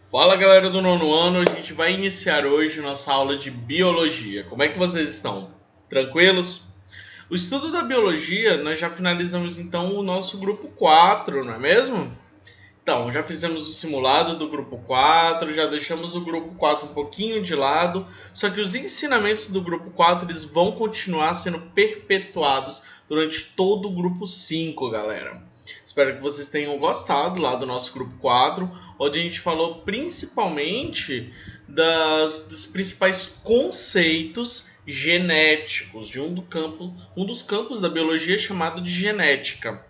Fala galera do nono ano, a gente vai iniciar hoje nossa aula de biologia. Como é que vocês estão? Tranquilos? O estudo da biologia, nós já finalizamos então o nosso grupo 4, não é mesmo? Então, já fizemos o simulado do grupo 4, já deixamos o grupo 4 um pouquinho de lado, só que os ensinamentos do grupo 4 eles vão continuar sendo perpetuados durante todo o grupo 5, galera. Espero que vocês tenham gostado lá do nosso grupo 4, onde a gente falou principalmente dos principais conceitos genéticos de um dos campos da biologia chamado de genética.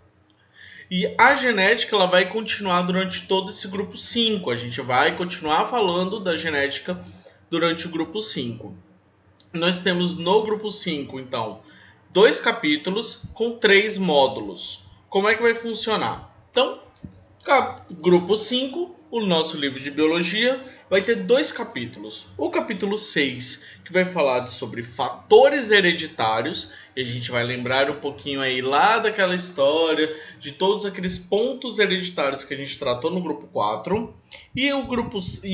E a genética ela vai continuar durante todo esse grupo 5. A gente vai continuar falando da genética durante o grupo 5. Nós temos no grupo 5, então, 2 capítulos com 3 módulos. Como é que vai funcionar? Então, grupo 5, o nosso livro de biologia, vai ter 2 capítulos. O capítulo 6, que vai falar sobre fatores hereditários, e a gente vai lembrar um pouquinho aí lá daquela história, de todos aqueles pontos hereditários que a gente tratou no grupo 4. E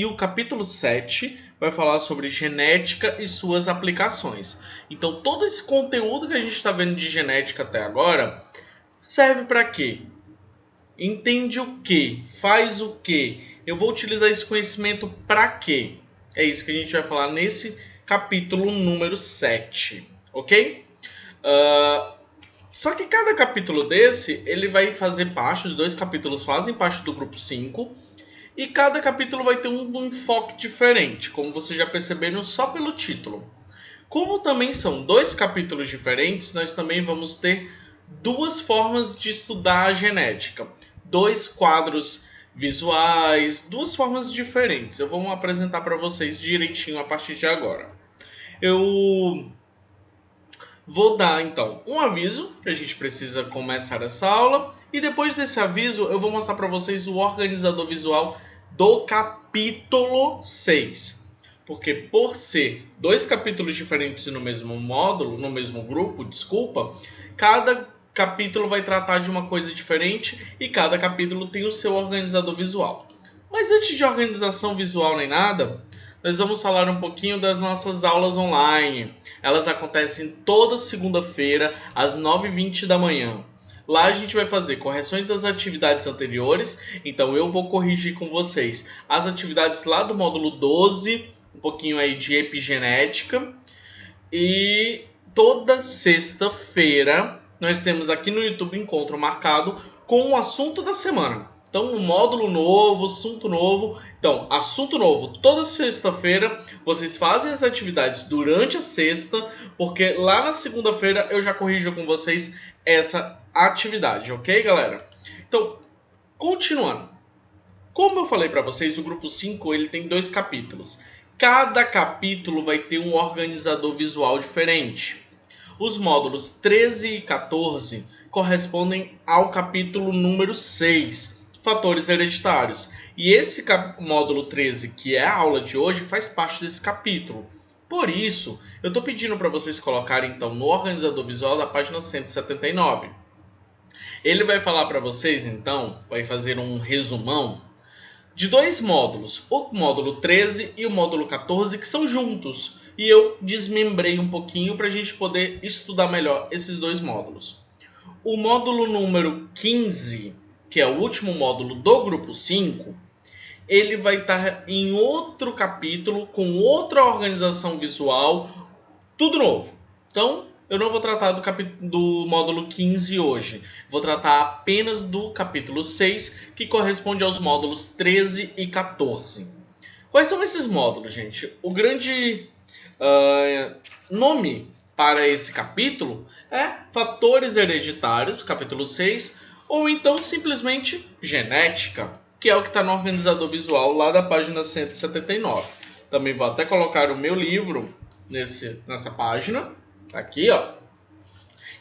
o capítulo 7 vai falar sobre genética e suas aplicações. Então todo esse conteúdo que a gente está vendo de genética até agora serve para quê? Entende o que? Faz o que? Eu vou utilizar esse conhecimento para quê? É isso que a gente vai falar nesse capítulo número 7, ok? Só que cada capítulo desse, ele vai fazer parte, os 2 capítulos fazem parte do grupo 5, e cada capítulo vai ter um enfoque diferente, como vocês já perceberam só pelo título. Como também são 2 capítulos diferentes, nós também vamos ter 2 formas de estudar a genética. 2 quadros visuais, 2 formas diferentes. Eu vou apresentar para vocês direitinho a partir de agora. Eu vou dar então um aviso que a gente precisa começar essa aula, e depois desse aviso eu vou mostrar para vocês o organizador visual do capítulo 6. Porque por ser 2 capítulos diferentes no mesmo módulo, no mesmo grupo, desculpa, cada capítulo vai tratar de uma coisa diferente e cada capítulo tem o seu organizador visual. Mas antes de organização visual nem nada, nós vamos falar um pouquinho das nossas aulas online. Elas acontecem toda segunda-feira, às 9h20 da manhã. Lá a gente vai fazer correções das atividades anteriores, então eu vou corrigir com vocês as atividades lá do módulo 12, um pouquinho aí de epigenética. E toda sexta-feira nós temos aqui no YouTube encontro marcado com o assunto da semana. Então, um módulo novo, assunto novo. Então, assunto novo, toda sexta-feira vocês fazem as atividades durante a sexta, porque lá na segunda-feira eu já corrijo com vocês essa atividade, ok, galera? Então, continuando. Como eu falei para vocês, o grupo 5 ele tem 2 capítulos. Cada capítulo vai ter um organizador visual diferente. Os módulos 13 e 14 correspondem ao capítulo número 6, fatores hereditários. E esse módulo 13, que é a aula de hoje, faz parte desse capítulo. Por isso, eu estou pedindo para vocês colocarem então no organizador visual da página 179. Ele vai falar para vocês então, vai fazer um resumão de 2 módulos, o módulo 13 e o módulo 14, que são juntos. E eu desmembrei um pouquinho para a gente poder estudar melhor esses 2 módulos. O módulo número 15, que é o último módulo do grupo 5, ele vai estar em outro capítulo, com outra organização visual, tudo novo. Então, eu não vou tratar do módulo 15 hoje. Vou tratar apenas do capítulo 6, que corresponde aos módulos 13 e 14. Quais são esses módulos, gente? O grande nome para esse capítulo é Fatores Hereditários, capítulo 6, ou então simplesmente Genética, que é o que está no organizador visual lá da página 179. Também vou até colocar o meu livro nessa página, tá aqui, ó.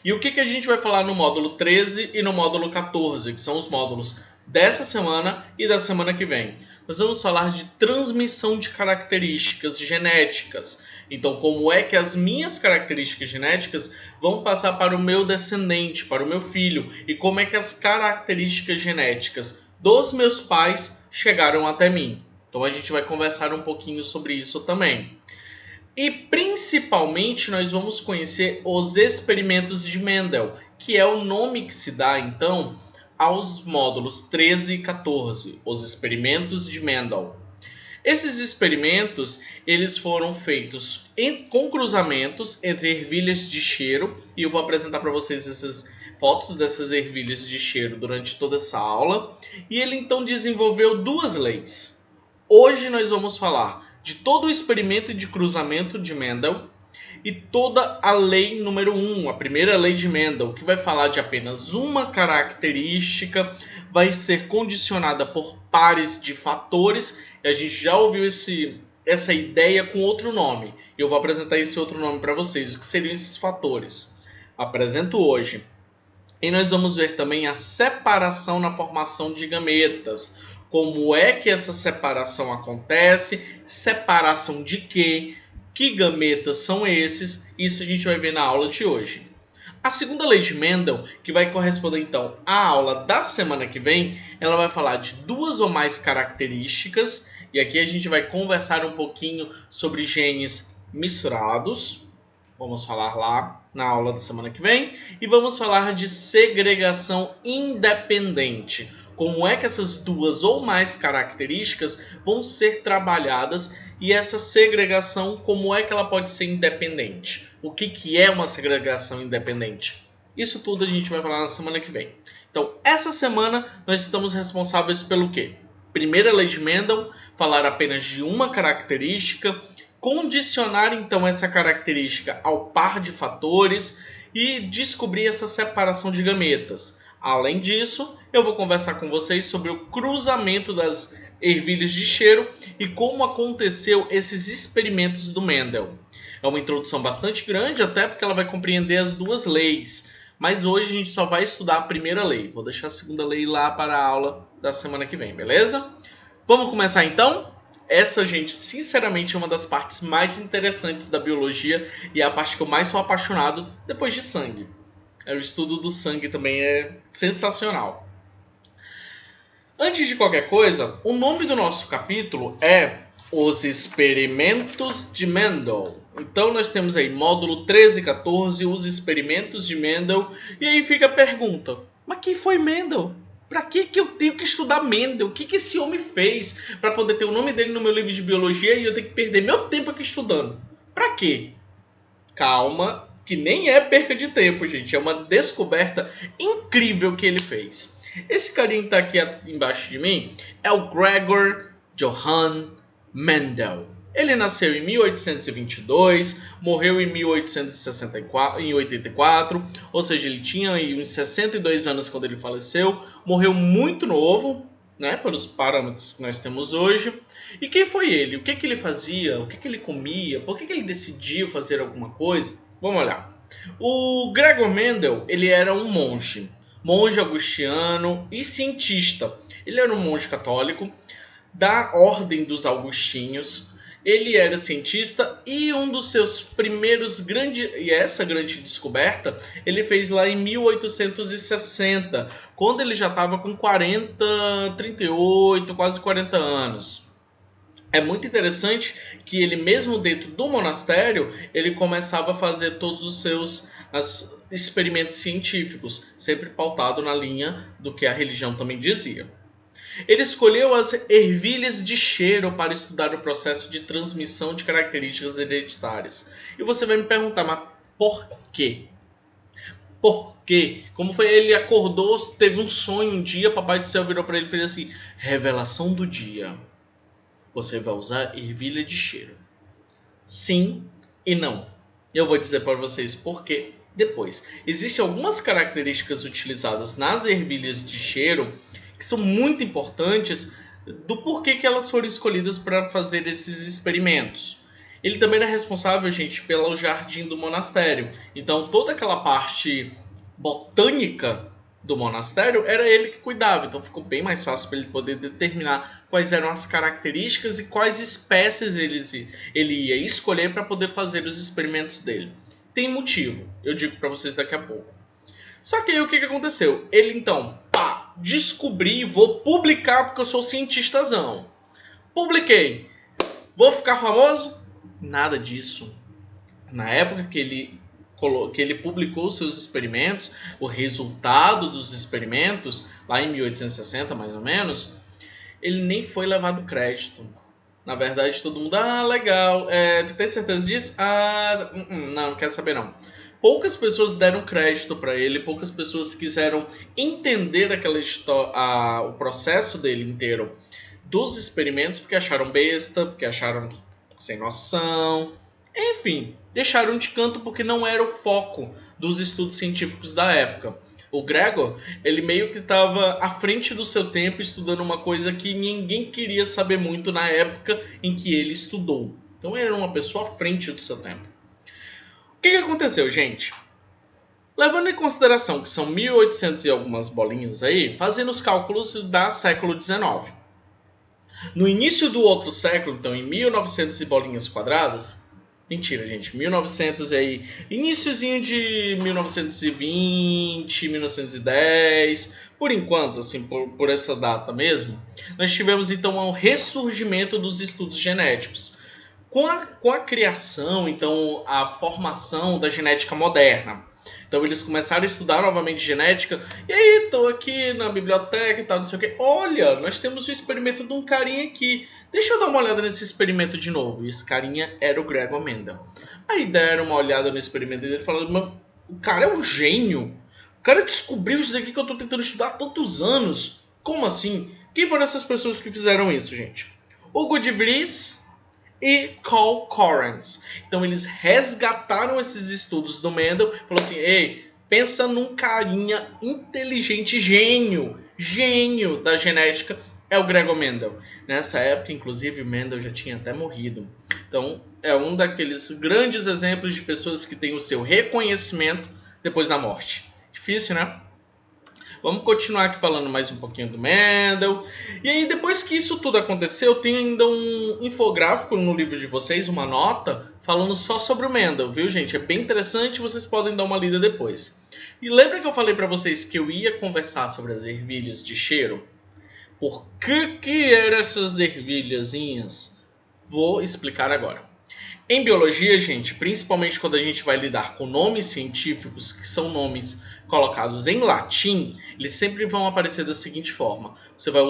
E o que a gente vai falar no módulo 13 e no módulo 14, que são os módulos dessa semana e da semana que vem? Nós vamos falar de transmissão de características genéticas. Então, como é que as minhas características genéticas vão passar para o meu descendente, para o meu filho, e como é que as características genéticas dos meus pais chegaram até mim. Então a gente vai conversar um pouquinho sobre isso também. E principalmente nós vamos conhecer os experimentos de Mendel, que é o nome que se dá então aos módulos 13 e 14, os experimentos de Mendel. Esses experimentos eles foram feitos com cruzamentos entre ervilhas de cheiro, e eu vou apresentar para vocês essas fotos dessas ervilhas de cheiro durante toda essa aula. E ele então desenvolveu duas leis. Hoje nós vamos falar de todo o experimento de cruzamento de Mendel e toda a lei número 1, a primeira lei de Mendel, que vai falar de apenas uma característica, vai ser condicionada por pares de fatores, e a gente já ouviu essa ideia com outro nome. Eu vou apresentar esse outro nome para vocês, o que seriam esses fatores. Apresento hoje. E nós vamos ver também a separação na formação de gametas. Como é que essa separação acontece, separação de quê? Que gametas são esses? Isso a gente vai ver na aula de hoje. A segunda lei de Mendel, que vai corresponder então à aula da semana que vem, ela vai falar de duas ou mais características, e aqui a gente vai conversar um pouquinho sobre genes misturados. Vamos falar lá na aula da semana que vem. E vamos falar de segregação independente. Como é que essas duas ou mais características vão ser trabalhadas, e essa segregação, como é que ela pode ser independente? O que é uma segregação independente? Isso tudo a gente vai falar na semana que vem. Então, essa semana nós estamos responsáveis pelo quê? Primeira lei de Mendel, falar apenas de uma característica, condicionar então essa característica ao par de fatores e descobrir essa separação de gametas. Além disso, eu vou conversar com vocês sobre o cruzamento das ervilhas de cheiro e como aconteceu esses experimentos do Mendel. É uma introdução bastante grande, até porque ela vai compreender as duas leis. Mas hoje a gente só vai estudar a primeira lei. Vou deixar a segunda lei lá para a aula da semana que vem, beleza? Vamos começar então? Essa, gente, sinceramente é uma das partes mais interessantes da biologia e é a parte que eu mais sou apaixonado depois de sangue. O estudo do sangue também é sensacional. Antes de qualquer coisa, o nome do nosso capítulo é Os Experimentos de Mendel. Então nós temos aí módulo 13 e 14, Os Experimentos de Mendel. E aí fica a pergunta, mas quem foi Mendel? Pra que eu tenho que estudar Mendel? O que esse homem fez para poder ter o nome dele no meu livro de biologia e eu tenho que perder meu tempo aqui estudando? Pra quê? Calma, que nem é perca de tempo, gente. É uma descoberta incrível que ele fez. Esse carinha que tá aqui embaixo de mim é o Gregor Johann Mendel. Ele nasceu em 1822, morreu em 1884, ou seja, ele tinha aí uns 62 anos quando ele faleceu, morreu muito novo, né, pelos parâmetros que nós temos hoje. E quem foi ele? O que ele fazia? O que ele comia? Por que ele decidiu fazer alguma coisa? Vamos olhar. O Gregor Mendel, ele era um monge augustiniano e cientista. Ele era um monge católico da Ordem dos Augustinhos. Ele era cientista e um dos seus primeiros essa grande descoberta ele fez lá em 1860, quando ele já estava com 38, quase 40 anos. É muito interessante que ele, mesmo dentro do monastério, ele começava a fazer todos os seus experimentos científicos, sempre pautado na linha do que a religião também dizia. Ele escolheu as ervilhas de cheiro para estudar o processo de transmissão de características hereditárias. E você vai me perguntar, mas por quê? Por quê? Como foi? Ele acordou, teve um sonho um dia, Papai do Céu virou para ele e fez assim, revelação do dia. Você vai usar ervilha de cheiro. Sim e não. Eu vou dizer para vocês por quê depois. Existem algumas características utilizadas nas ervilhas de cheiro que são muito importantes do porquê que elas foram escolhidas para fazer esses experimentos. Ele também era responsável, gente, pelo jardim do monastério. Então toda aquela parte botânica do monastério era ele que cuidava. Então ficou bem mais fácil para ele poder determinar quais eram as características e quais espécies ele ia escolher para poder fazer os experimentos dele. Tem motivo, eu digo para vocês daqui a pouco. Só que aí o que aconteceu? Ele então, descobri e vou publicar porque eu sou cientistazão. Publiquei. Vou ficar famoso? Nada disso. Na época que ele publicou seus experimentos, o resultado dos experimentos, lá em 1860 mais ou menos, ele nem foi levado crédito. Na verdade, todo mundo, legal, tu tem certeza disso? Não quero saber não. Poucas pessoas deram crédito para ele, poucas pessoas quiseram entender aquela história, o processo dele inteiro dos experimentos, porque acharam besta, porque acharam sem noção, enfim, deixaram de canto porque não era o foco dos estudos científicos da época. O Gregor, ele meio que estava à frente do seu tempo estudando uma coisa que ninguém queria saber muito na época em que ele estudou. Então ele era uma pessoa à frente do seu tempo. O que aconteceu, gente? Levando em consideração que são 1800 e algumas bolinhas aí, fazendo os cálculos da século XIX. No início do outro século, então em 1900 e bolinhas quadradas, mentira, gente, 1900 aí, iniciozinho de 1920, 1910, por enquanto, assim, por essa data mesmo, nós tivemos então um ressurgimento dos estudos genéticos. Com a criação, então, a formação da genética moderna. Então eles começaram a estudar novamente genética. E aí, tô aqui na biblioteca e tal, não sei o que. Olha, nós temos um experimento de um carinha aqui. Deixa eu dar uma olhada nesse experimento de novo. E esse carinha era o Gregor Mendel. Aí deram uma olhada no experimento dele e falaram, mas o cara é um gênio. O cara descobriu isso daqui que eu tô tentando estudar há tantos anos. Como assim? Quem foram essas pessoas que fizeram isso, gente? Hugo de Vries e Carl Correns. Então eles resgataram esses estudos do Mendel e falaram assim, ei, pensa num carinha inteligente, gênio da genética, é o Gregor Mendel. Nessa época, inclusive, o Mendel já tinha até morrido. Então é um daqueles grandes exemplos de pessoas que têm o seu reconhecimento depois da morte. Difícil, né? Vamos continuar aqui falando mais um pouquinho do Mendel. E aí, depois que isso tudo aconteceu, tem ainda um infográfico no livro de vocês, uma nota, falando só sobre o Mendel, viu, gente? É bem interessante, vocês podem dar uma lida depois. E lembra que eu falei pra vocês que eu ia conversar sobre as ervilhas de cheiro? Por que eram essas ervilhazinhas? Vou explicar agora. Em biologia, gente, principalmente quando a gente vai lidar com nomes científicos, que são nomes colocados em latim, eles sempre vão aparecer da seguinte forma. Você vai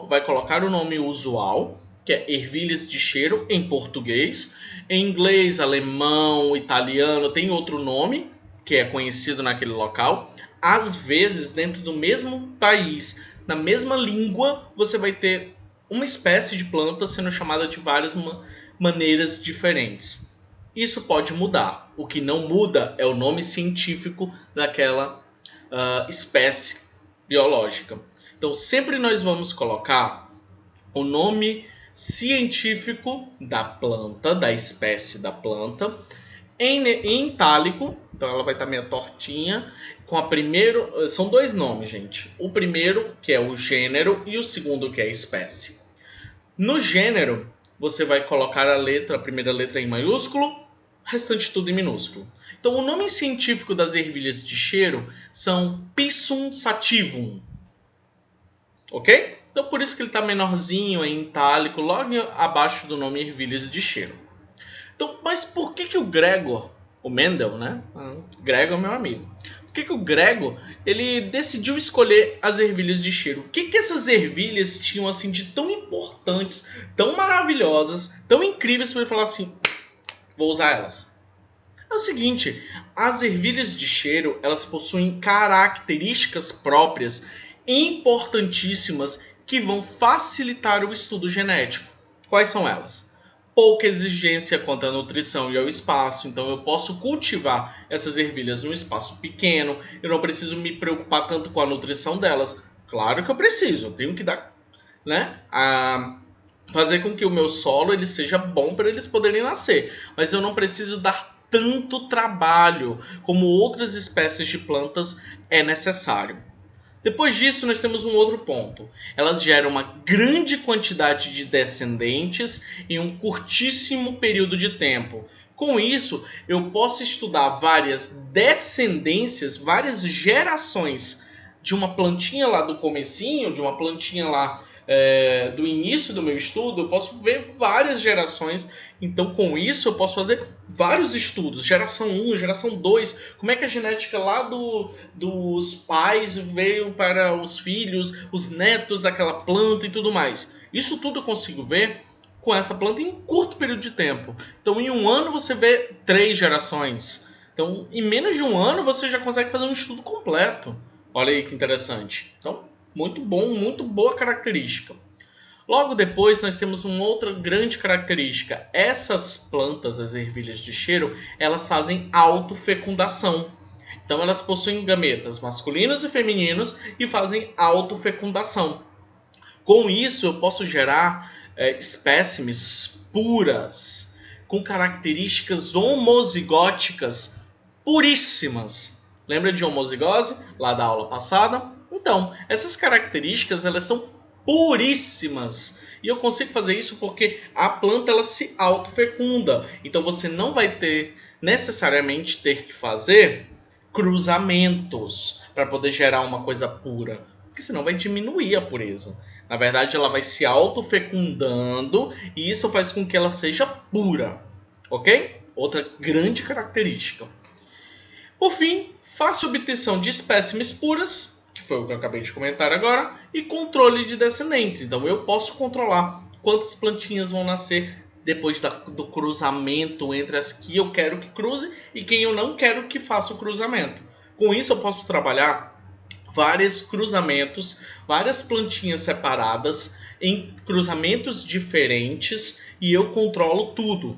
vai colocar o nome usual, que é ervilhas de cheiro em português. Em inglês, alemão, italiano, tem outro nome, que é conhecido naquele local. Às vezes, dentro do mesmo país, na mesma língua, você vai ter uma espécie de planta sendo chamada de várias maneiras diferentes. Isso pode mudar. O que não muda é o nome científico daquela espécie biológica. Então, sempre nós vamos colocar o nome científico da planta, da espécie da planta, em itálico. Então, ela vai estar meio tortinha. Com a primeiro, são dois nomes, gente. O primeiro, que é o gênero, e o segundo, que é a espécie. No gênero, você vai colocar a primeira letra em maiúsculo, o restante tudo em minúsculo. Então, o nome científico das ervilhas de cheiro são Pisum sativum. Ok? Então, por isso que ele está menorzinho, em itálico, logo abaixo do nome ervilhas de cheiro. Então, mas por que o Gregor, o Mendel, né? Gregor é meu amigo. Por que o Gregor, ele decidiu escolher as ervilhas de cheiro? O que essas ervilhas tinham assim de tão importantes, tão maravilhosas, tão incríveis para ele falar assim, vou usar elas? É o seguinte, as ervilhas de cheiro, elas possuem características próprias importantíssimas que vão facilitar o estudo genético. Quais são elas? Pouca exigência quanto à nutrição e ao espaço, então eu posso cultivar essas ervilhas num espaço pequeno, eu não preciso me preocupar tanto com a nutrição delas. Claro que eu preciso, eu tenho que dar, né, fazer com que o meu solo ele seja bom para eles poderem nascer, mas eu não preciso dar tanto trabalho como outras espécies de plantas é necessário. Depois disso, nós temos um outro ponto. Elas geram uma grande quantidade de descendentes em um curtíssimo período de tempo. Com isso, eu posso estudar várias descendências, várias gerações de uma plantinha lá do comecinho, de uma plantinha lá do início do meu estudo, eu posso ver várias gerações. Então, com isso, eu posso fazer vários estudos. Geração 1, geração 2. Como é que a genética lá dos pais veio para os filhos, os netos daquela planta e tudo mais. Isso tudo eu consigo ver com essa planta em um curto período de tempo. Então, em um ano, você vê 3 gerações. Então, em menos de um ano, você já consegue fazer um estudo completo. Olha aí que interessante. Então, muito bom, muito boa característica. Logo depois, nós temos uma outra grande característica. Essas plantas, as ervilhas de cheiro, elas fazem autofecundação. Então, elas possuem gametas masculinos e femininos e fazem autofecundação. Com isso, eu posso gerar espécimes puras, com características homozigóticas puríssimas. Lembra de homozigose, lá da aula passada? Então, essas características elas são puríssimas. E eu consigo fazer isso porque a planta ela se autofecunda. Então você não vai necessariamente ter que fazer cruzamentos para poder gerar uma coisa pura, porque senão vai diminuir a pureza. Na verdade, ela vai se autofecundando e isso faz com que ela seja pura, ok? Outra grande característica. Por fim, fácil obtenção de espécimes puras, que foi o que eu acabei de comentar agora, e controle de descendentes. Então eu posso controlar quantas plantinhas vão nascer depois do cruzamento entre as que eu quero que cruze e quem eu não quero que faça o cruzamento. Com isso eu posso trabalhar vários cruzamentos, várias plantinhas separadas em cruzamentos diferentes e eu controlo tudo.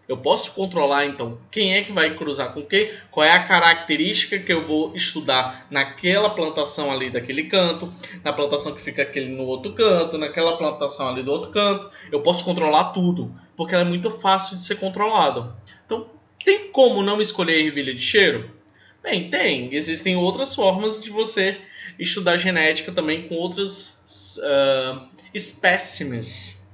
Eu posso controlar, então, quem é que vai cruzar com quem, qual é a característica que eu vou estudar naquela plantação ali daquele canto, na plantação que fica aquele no outro canto, naquela plantação ali do outro canto. Eu posso controlar tudo, porque ela é muito fácil de ser controlada. Então, tem como não escolher ervilha de cheiro? Bem, tem. Existem outras formas de você estudar genética também com outras espécimes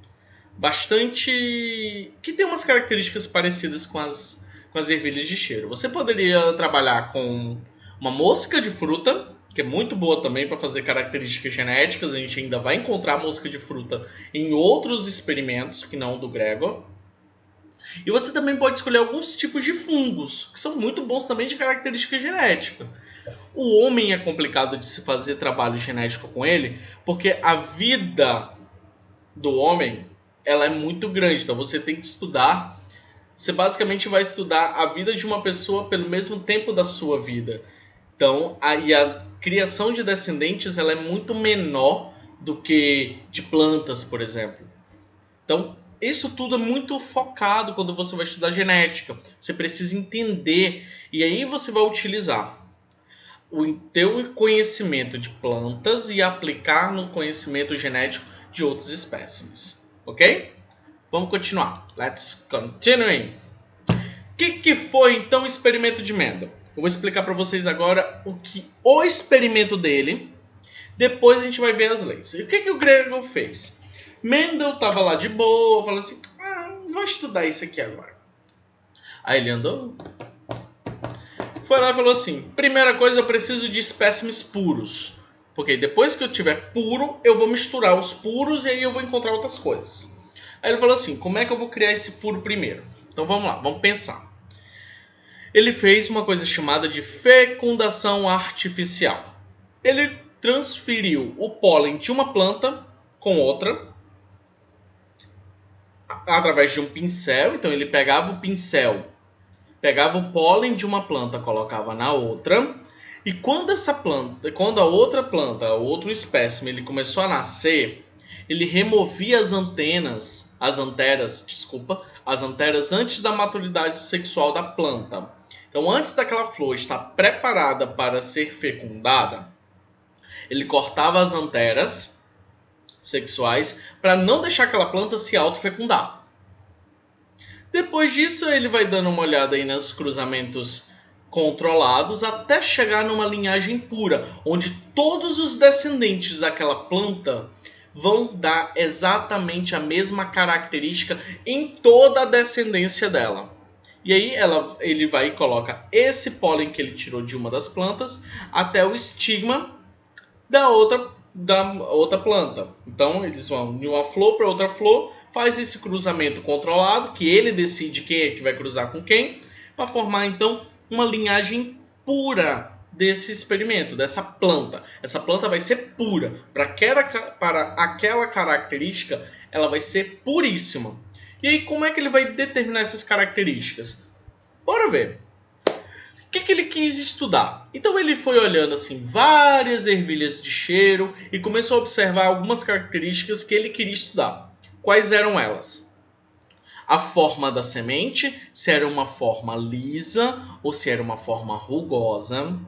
bastante que tem umas características parecidas com as ervilhas de cheiro. Você poderia trabalhar com uma mosca de fruta, que é muito boa também para fazer características genéticas. A gente ainda vai encontrar mosca de fruta em outros experimentos que não o do Gregor. E você também pode escolher alguns tipos de fungos, que são muito bons também de característica genética. O homem é complicado de se fazer trabalho genético com ele, porque a vida do homem ela é muito grande, então você tem que estudar. Você basicamente vai estudar a vida de uma pessoa pelo mesmo tempo da sua vida. Então, a criação de descendentes ela é muito menor do que de plantas, por exemplo. Então, isso tudo é muito focado quando você vai estudar genética. Você precisa entender e aí você vai utilizar o teu conhecimento de plantas e aplicar no conhecimento genético de outros espécimes. Ok? Vamos continuar. Let's continue. O que foi então o experimento de Mendel? Eu vou explicar para vocês agora o experimento dele. Depois a gente vai ver as leis. E o que o Gregor fez? Mendel estava lá de boa, falando assim: vou estudar isso aqui agora. Aí ele andou, foi lá e falou assim: primeira coisa, eu preciso de espécimes puros. Porque depois que eu tiver puro, eu vou misturar os puros e aí eu vou encontrar outras coisas. Aí ele falou assim: como é que eu vou criar esse puro primeiro? Então vamos lá, vamos pensar. Ele fez uma coisa chamada de fecundação artificial. Ele transferiu o pólen de uma planta com outra através de um pincel. Então ele pegava o pincel, pegava o pólen de uma planta, colocava na outra. E quando a outra planta, outro espécime, ele começou a nascer, ele removia as anteras antes da maturidade sexual da planta. Então, antes daquela flor estar preparada para ser fecundada, ele cortava as anteras sexuais para não deixar aquela planta se autofecundar. Depois disso, ele vai dando uma olhada aí nos cruzamentos controlados até chegar numa linhagem pura, onde todos os descendentes daquela planta vão dar exatamente a mesma característica em toda a descendência dela. E aí ele vai e coloca esse pólen que ele tirou de uma das plantas até o estigma da outra da outra planta. Então eles vão de uma flor para outra flor, faz esse cruzamento controlado, que ele decide quem é que vai cruzar com quem, para formar então uma linhagem pura desse experimento, dessa planta. Essa planta vai ser pura. Para aquela característica, ela vai ser puríssima. E aí, como é que ele vai determinar essas características? Bora ver. O que ele quis estudar? Então ele foi olhando assim várias ervilhas de cheiro e começou a observar algumas características que ele queria estudar. Quais eram elas? A forma da semente, se era uma forma lisa ou se era uma forma rugosa.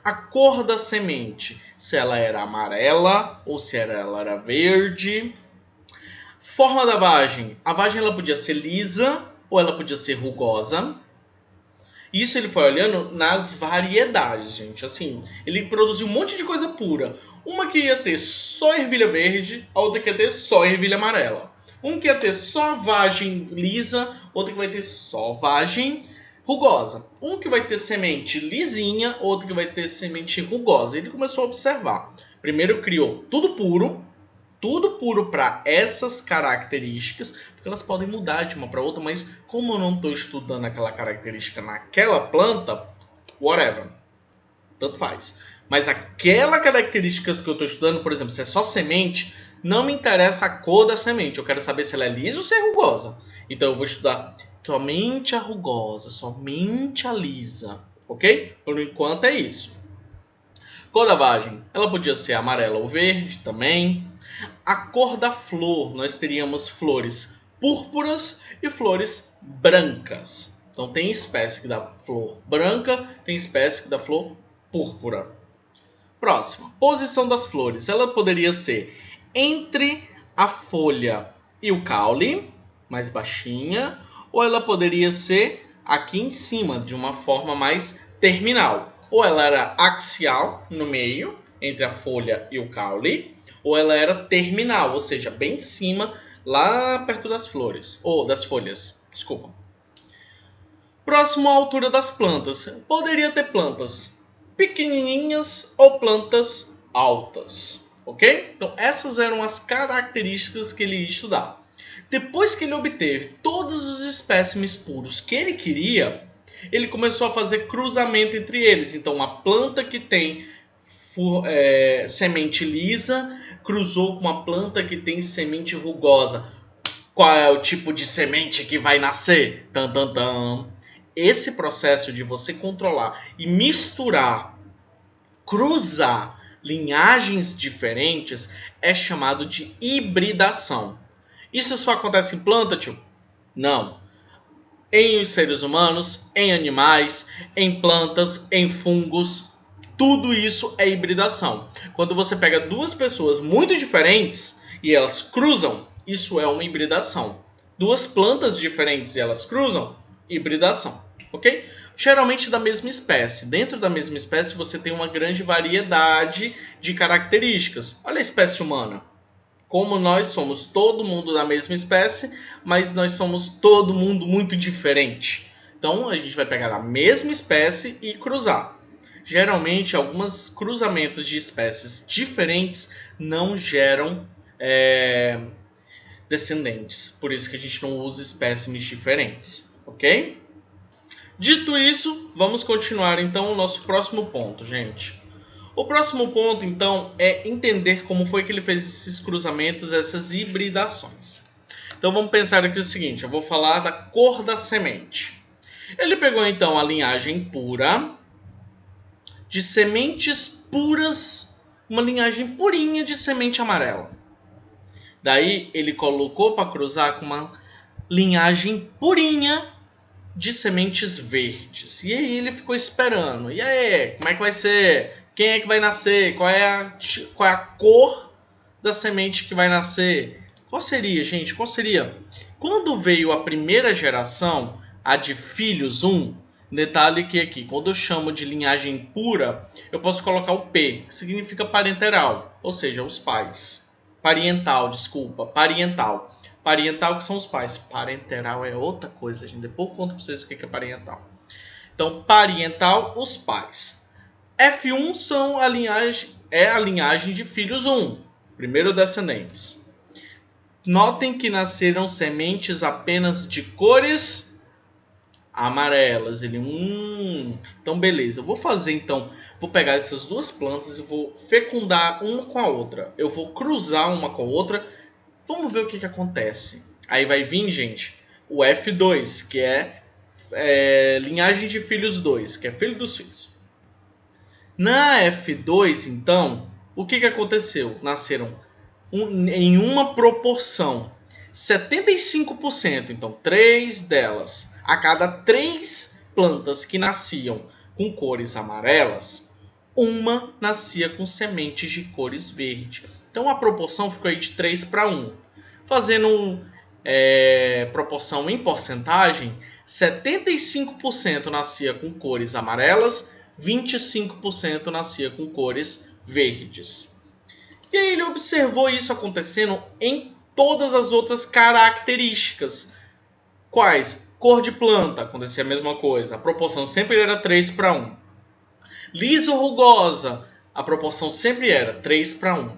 A cor da semente, se ela era amarela ou se ela era verde. Forma da vagem, a vagem ela podia ser lisa ou ela podia ser rugosa. Isso ele foi olhando nas variedades, gente. Assim, ele produziu um monte de coisa pura. Uma que ia ter só ervilha verde, a outra que ia ter só ervilha amarela. Um que ia ter só vagem lisa, outra que vai ter só vagem rugosa. Um que vai ter semente lisinha, outro que vai ter semente rugosa. Ele começou a observar. Primeiro criou tudo puro para essas características, porque elas podem mudar de uma para outra, mas como eu não estou estudando aquela característica naquela planta, whatever, tanto faz. Mas aquela característica que eu estou estudando, por exemplo, se é só semente, não me interessa a cor da semente, eu quero saber se ela é lisa ou se é rugosa. Então eu vou estudar somente a rugosa, somente a lisa, ok? Por enquanto é isso. Cor da vagem, ela podia ser amarela ou verde também. A cor da flor, nós teríamos flores púrpuras e flores brancas. Então tem espécie que dá flor branca, tem espécie que dá flor púrpura. Próxima, posição das flores. Ela poderia ser entre a folha e o caule, mais baixinha, ou ela poderia ser aqui em cima, de uma forma mais terminal. Ou ela era axial, no meio, entre a folha e o caule, ou ela era terminal, ou seja, bem em cima, lá perto das flores, ou das folhas, desculpa. Próximo à altura das plantas. Poderia ter plantas pequenininhas ou plantas altas, ok? Então essas eram as características que ele ia estudar. Depois que ele obteve todos os espécimes puros que ele queria, ele começou a fazer cruzamento entre eles. Então uma planta que tem semente lisa cruzou com uma planta que tem semente rugosa. Qual é o tipo de semente que vai nascer? Tan, tan, tan. Esse processo de você controlar e misturar, cruzar linhagens diferentes é chamado de hibridação. Isso só acontece em planta, tio? Não. Em seres humanos, em animais, em plantas, em fungos, tudo isso é hibridação. Quando você pega duas pessoas muito diferentes e elas cruzam, isso é uma hibridação. Duas plantas diferentes e elas cruzam, hibridação, ok? Geralmente da mesma espécie. Dentro da mesma espécie você tem uma grande variedade de características. Olha a espécie humana. Como nós somos todo mundo da mesma espécie, mas nós somos todo mundo muito diferente. Então a gente vai pegar a mesma espécie e cruzar. Geralmente, alguns cruzamentos de espécies diferentes não geram descendentes. Por isso que a gente não usa espécimes diferentes, ok? Dito isso, vamos continuar então o nosso próximo ponto, gente. O próximo ponto, então, é entender como foi que ele fez esses cruzamentos, essas hibridações. Então vamos pensar aqui o seguinte, eu vou falar da cor da semente. Ele pegou então a linhagem pura, de sementes puras, uma linhagem purinha de semente amarela. Daí ele colocou para cruzar com uma linhagem purinha de sementes verdes. E aí ele ficou esperando. E aí, como é que vai ser? Quem é que vai nascer? Qual é a cor da semente que vai nascer? Qual seria, gente? Qual seria? Quando veio a primeira geração, a de filhos 1, detalhe que aqui, quando eu chamo de linhagem pura, eu posso colocar o P, que significa parenteral, ou seja, os pais. Parental, desculpa, parental. Parental que são os pais. Parenteral é outra coisa, gente. Depois eu conto pra vocês o que é parental. Então, parental, os pais. F1 são a linhagem, é a linhagem de filhos 1, primeiro descendentes. Notem que nasceram sementes apenas de cores amarelas. Então beleza, eu vou fazer então, vou pegar essas duas plantas e vou fecundar uma com a outra. Eu vou cruzar uma com a outra. Vamos ver o que acontece. Aí vai vir, gente, o F2, que é linhagem de filhos 2, que é filho dos filhos. Na F2, então, o que aconteceu? Nasceram em uma proporção 75%, então 3 delas. A cada 3 plantas que nasciam com cores amarelas, uma nascia com sementes de cores verde. Então a proporção ficou aí de 3 para 1. Fazendo proporção em porcentagem, 75% nascia com cores amarelas, 25% nascia com cores verdes. E aí ele observou isso acontecendo em todas as outras características. Quais? Cor de planta, acontecia a mesma coisa. A proporção sempre era 3 para 1. Lisa ou rugosa, a proporção sempre era 3 para 1.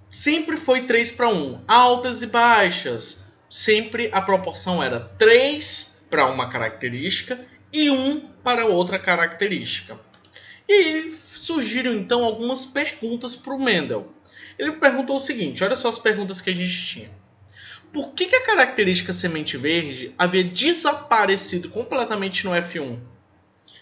Sempre foi 3 para 1. Altas e baixas, sempre a proporção era 3 para uma característica e 1 para outra característica. E surgiram então algumas perguntas para o Mendel. Ele perguntou o seguinte, olha só as perguntas que a gente tinha. Por que a característica semente verde havia desaparecido completamente no F1?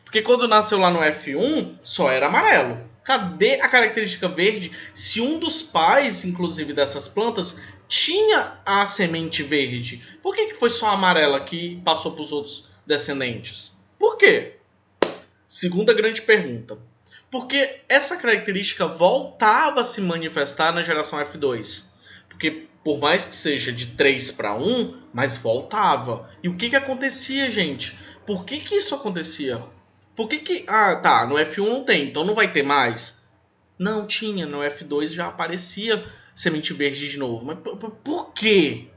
Porque quando nasceu lá no F1, só era amarelo. Cadê a característica verde se um dos pais, inclusive dessas plantas, tinha a semente verde? Por que foi só amarela que passou para os outros descendentes? Por quê? Segunda grande pergunta. Porque essa característica voltava a se manifestar na geração F2. Porque por mais que seja de 3 para 1, mas voltava. E o que acontecia, gente? Por que isso acontecia? Por que... Ah, tá, no F1 não tem, então não vai ter mais? Não, tinha, no F2 já aparecia semente verde de novo. Mas por quê?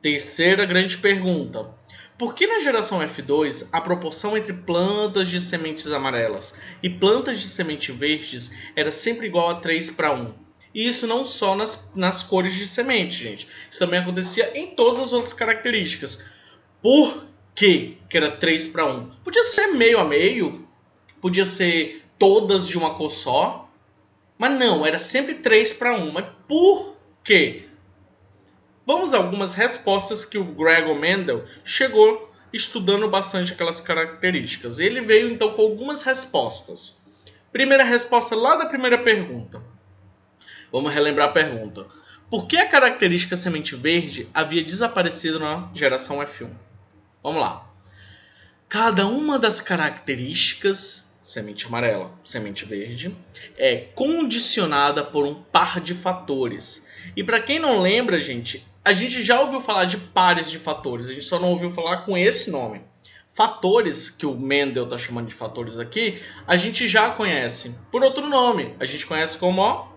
Terceira grande pergunta. Por que na geração F2 a proporção entre plantas de sementes amarelas e plantas de semente verdes era sempre igual a 3 para 1? E isso não só nas cores de semente, gente. Isso também acontecia em todas as outras características. Por que era 3 para 1? Podia ser meio a meio, podia ser todas de uma cor só, mas não, era sempre 3 para 1. Mas por quê? Vamos a algumas respostas que o Gregor Mendel chegou estudando bastante aquelas características. Ele veio então com algumas respostas. Primeira resposta lá da primeira pergunta. Vamos relembrar a pergunta. Por que a característica semente verde havia desaparecido na geração F1? Vamos lá. Cada uma das características, semente amarela, semente verde, é condicionada por um par de fatores. E para quem não lembra, gente, a gente já ouviu falar de pares de fatores, a gente só não ouviu falar com esse nome. Fatores, que o Mendel está chamando de fatores aqui, a gente já conhece por outro nome. A gente conhece como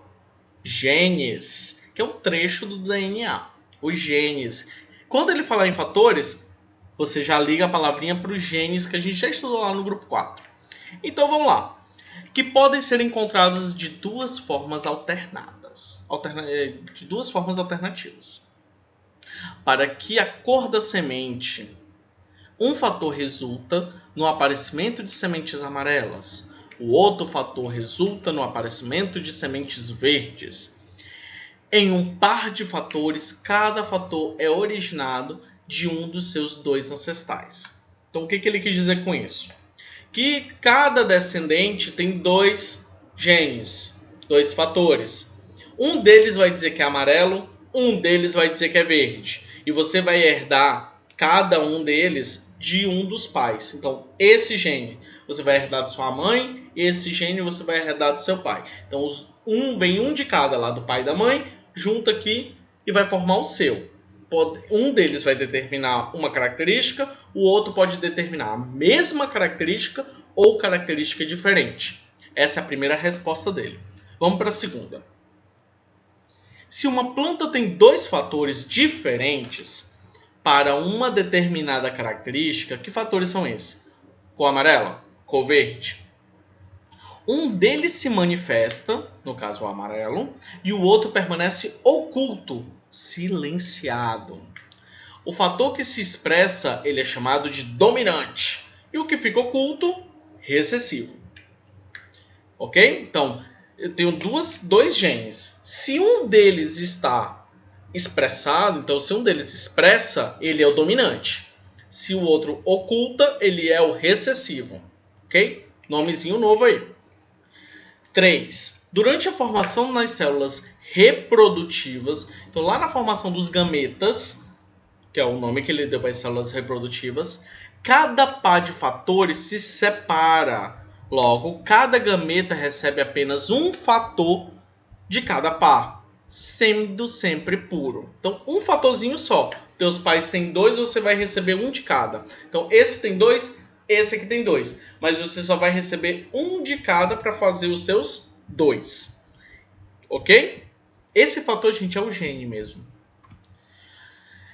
genes, que é um trecho do DNA. Os genes. Quando ele falar em fatores, você já liga a palavrinha para os genes que a gente já estudou lá no grupo 4. Então vamos lá. Que podem ser encontrados de duas formas alternadas. De duas formas alternativas. Para que a cor da semente, um fator resulta no aparecimento de sementes amarelas. O outro fator resulta no aparecimento de sementes verdes. Em um par de fatores, cada fator é originado de um dos seus dois ancestrais. Então, o que ele quis dizer com isso? Que cada descendente tem dois genes, dois fatores. Um deles vai dizer que é amarelo, um deles vai dizer que é verde. E você vai herdar cada um deles de um dos pais. Então, esse gene você vai herdar de sua mãe, esse gene você vai herdar do seu pai. Então, vem um de cada lá do pai e da mãe, junta aqui e vai formar o seu. Um deles vai determinar uma característica, o outro pode determinar a mesma característica ou característica diferente. Essa é a primeira resposta dele. Vamos para a segunda. Se uma planta tem dois fatores diferentes para uma determinada característica, que fatores são esses? Cor amarela? Cor verde? Um deles se manifesta, no caso o amarelo, e o outro permanece oculto, silenciado. O fator que se expressa, ele é chamado de dominante. E o que fica oculto, recessivo. Ok? Então, eu tenho dois genes. Se um deles está expressado, então se um deles expressa, ele é o dominante. Se o outro oculta, ele é o recessivo. Ok? Nomezinho novo aí. 3. Durante a formação nas células reprodutivas, então lá na formação dos gametas, que é o nome que ele deu para as células reprodutivas, cada par de fatores se separa. Logo, cada gameta recebe apenas um fator de cada par, sendo sempre puro. Então, um fatorzinho só. Teus pais têm 2, você vai receber um de cada. Então, esse tem 2, esse aqui tem 2. Mas você só vai receber um de cada para fazer os seus 2. Ok? Esse fator, gente, é o gene mesmo.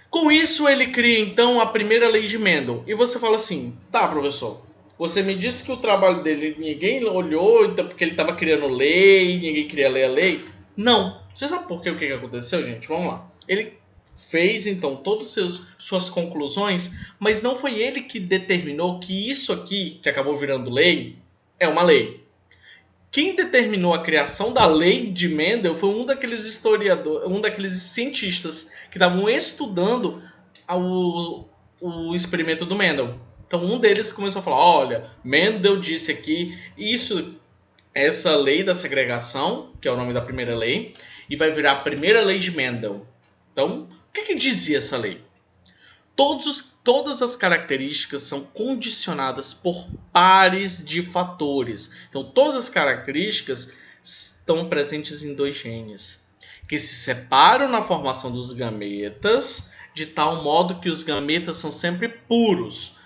Com isso, ele cria, então, a primeira lei de Mendel. E você fala assim, tá, professor, você me disse que o trabalho dele ninguém olhou, então, porque ele estava criando lei, ninguém queria ler a lei. Não. Você sabe por quê, o que aconteceu, gente? Vamos lá. Ele fez, então, todas suas conclusões, mas não foi ele que determinou que isso aqui, que acabou virando lei, é uma lei. Quem determinou a criação da lei de Mendel foi um daqueles historiadores, um daqueles cientistas que estavam estudando o experimento do Mendel. Então um deles começou a falar, olha, Mendel disse aqui essa lei da segregação, que é o nome da primeira lei, e vai virar a primeira lei de Mendel. Então, o que dizia essa lei? Todas as características são condicionadas por pares de fatores. Então, todas as características estão presentes em 2 genes, que se separam na formação dos gametas, de tal modo que os gametas são sempre puros.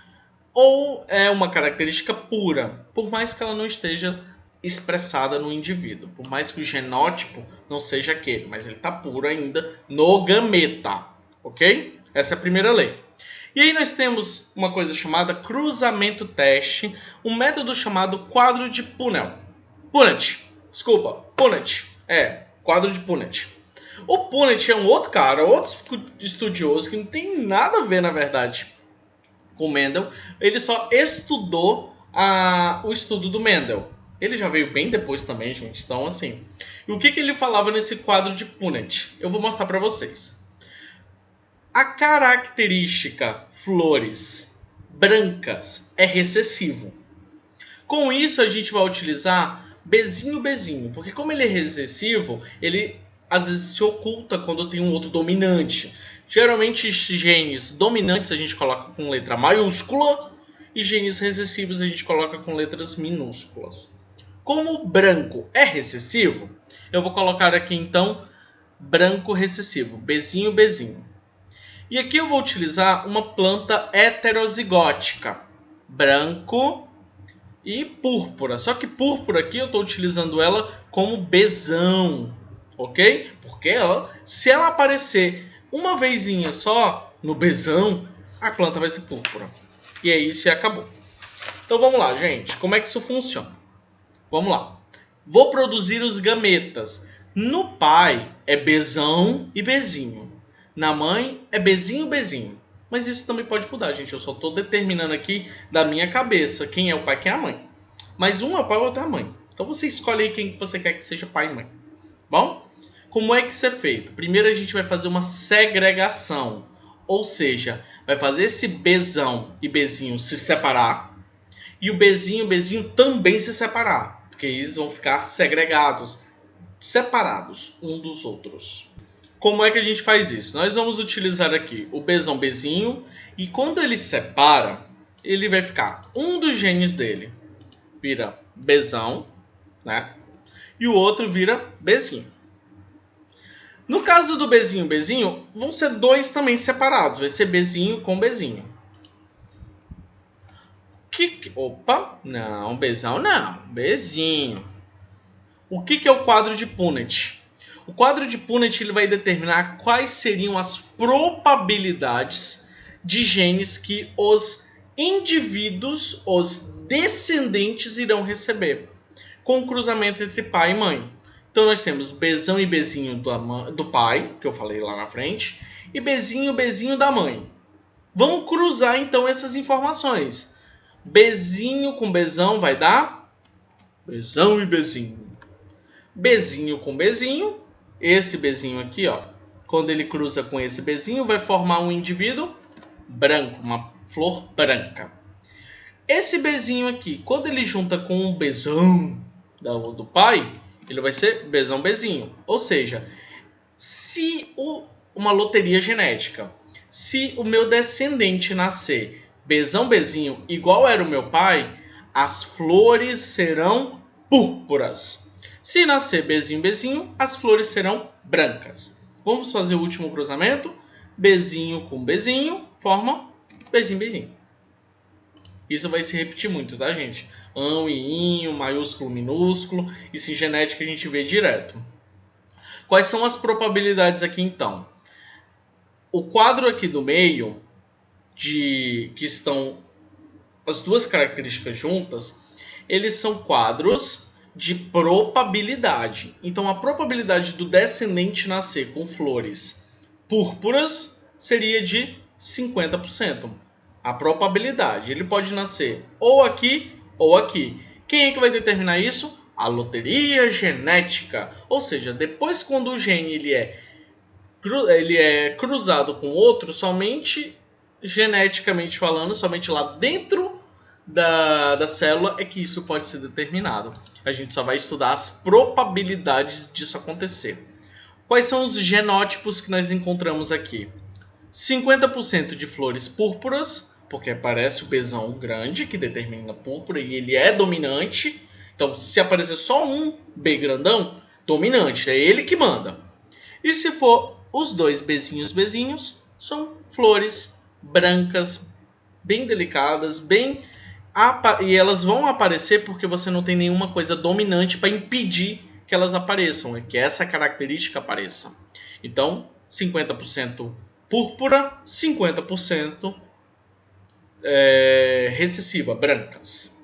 Ou é uma característica pura, por mais que ela não esteja expressada no indivíduo. Por mais que o genótipo não seja aquele, mas ele está puro ainda no gameta. Ok? Essa é a primeira lei. E aí nós temos uma coisa chamada cruzamento teste, um método chamado quadro de Punnett. Quadro de Punnett. O Punnett é um outro cara, outro estudioso que não tem nada a ver, na verdade, com Mendel. Ele só estudou o estudo do Mendel. Ele já veio bem depois também, gente. Então, assim... E o que ele falava nesse quadro de Punnett? Eu vou mostrar para vocês. A característica flores brancas é recessivo. Com isso, a gente vai utilizar Bzinho, porque como ele é recessivo, ele às vezes se oculta quando tem um outro dominante. Geralmente, genes dominantes a gente coloca com letra maiúscula e genes recessivos a gente coloca com letras minúsculas. Como branco é recessivo, eu vou colocar aqui então branco recessivo, Bzinho. E aqui eu vou utilizar uma planta heterozigótica, branco e púrpura. Só que púrpura aqui eu estou utilizando ela como Bzão, ok? Porque se ela aparecer uma vezinha só no Bzão, a planta vai ser púrpura. E aí se acabou. Então vamos lá, gente. Como é que isso funciona? Vamos lá. Vou produzir os gametas. No pai é Bzão e Bzinho. Na mãe é Bzinho. Mas isso também pode mudar, gente. Eu só estou determinando aqui da minha cabeça quem é o pai e quem é a mãe. Mas um é o pai e o outro é a mãe. Então você escolhe aí quem você quer que seja pai e mãe. Bom? Como é que isso é feito? Primeiro a gente vai fazer uma segregação. Ou seja, vai fazer esse Bzão e Bzinho se separar. E o Bzinho também se separar. Porque eles vão ficar segregados, separados um dos outros. Como é que a gente faz isso? Nós vamos utilizar aqui o Bzinho e quando ele separa, ele vai ficar um dos genes dele vira Bzão, né? E o outro vira Bzinho. No caso do Bzinho, vão ser 2 também separados. Vai ser Bzinho com Bzinho. Opa, não, Bzão não, Bzinho. O que é o quadro de Punnett? O quadro de Punnett ele vai determinar quais seriam as probabilidades de genes que os indivíduos, os descendentes, irão receber. com cruzamento entre pai e mãe. Então nós temos Bzão e Bzinho do pai, que eu falei lá na frente, e Bzinho da mãe. Vamos cruzar então essas informações. Bzinho com Bzão vai dar Bzão e Bzinho. Bzinho com Bzinho, esse Bzinho aqui, ó, quando ele cruza com esse Bzinho, vai formar um indivíduo branco, uma flor branca. Esse Bzinho aqui, quando ele junta com um Bzão do pai, ele vai ser Bzinho. Ou seja, se uma loteria genética, se o meu descendente nascer Bzinho igual era o meu pai, as flores serão púrpuras. Se nascer Bzinho, as flores serão brancas. Vamos fazer o último cruzamento. Bzinho com Bzinho forma Bzinho. Isso vai se repetir muito, tá, gente? Ão e inho, maiúsculo, minúsculo. Isso em genética a gente vê direto. Quais são as probabilidades aqui, então? O quadro aqui do meio, que estão as duas características juntas, eles são quadros de probabilidade. Então, a probabilidade do descendente nascer com flores púrpuras seria de 50%. A probabilidade. Ele pode nascer ou aqui ou aqui. Quem é que vai determinar isso? A loteria genética. Ou seja, depois quando o gene ele é cruzado com outro, somente geneticamente falando, somente lá dentro da célula é que isso pode ser determinado. A gente só vai estudar as probabilidades disso acontecer. Quais são os genótipos que nós encontramos aqui? 50% de flores púrpuras, porque aparece o Bzão grande, que determina púrpura, e ele é dominante. Então, se aparecer só um B grandão, dominante, é ele que manda. E se for os dois Bzinhos, são flores brancas, bem delicadas, e elas vão aparecer porque você não tem nenhuma coisa dominante para impedir que elas apareçam, que essa característica apareça. Então, 50% púrpura, 50% recessiva, brancas.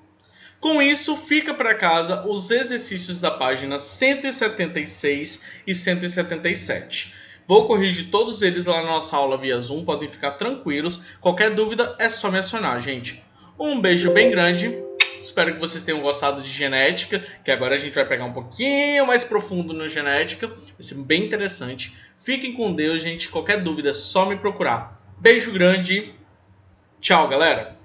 Com isso, fica para casa os exercícios da página 176 e 177. Vou corrigir todos eles lá na nossa aula via Zoom, podem ficar tranquilos. Qualquer dúvida é só me acionar, gente. Um beijo bem grande. Espero que vocês tenham gostado de genética, que agora a gente vai pegar um pouquinho mais profundo no genética. Vai ser bem interessante. Fiquem com Deus, gente. Qualquer dúvida é só me procurar. Beijo grande. Tchau, galera.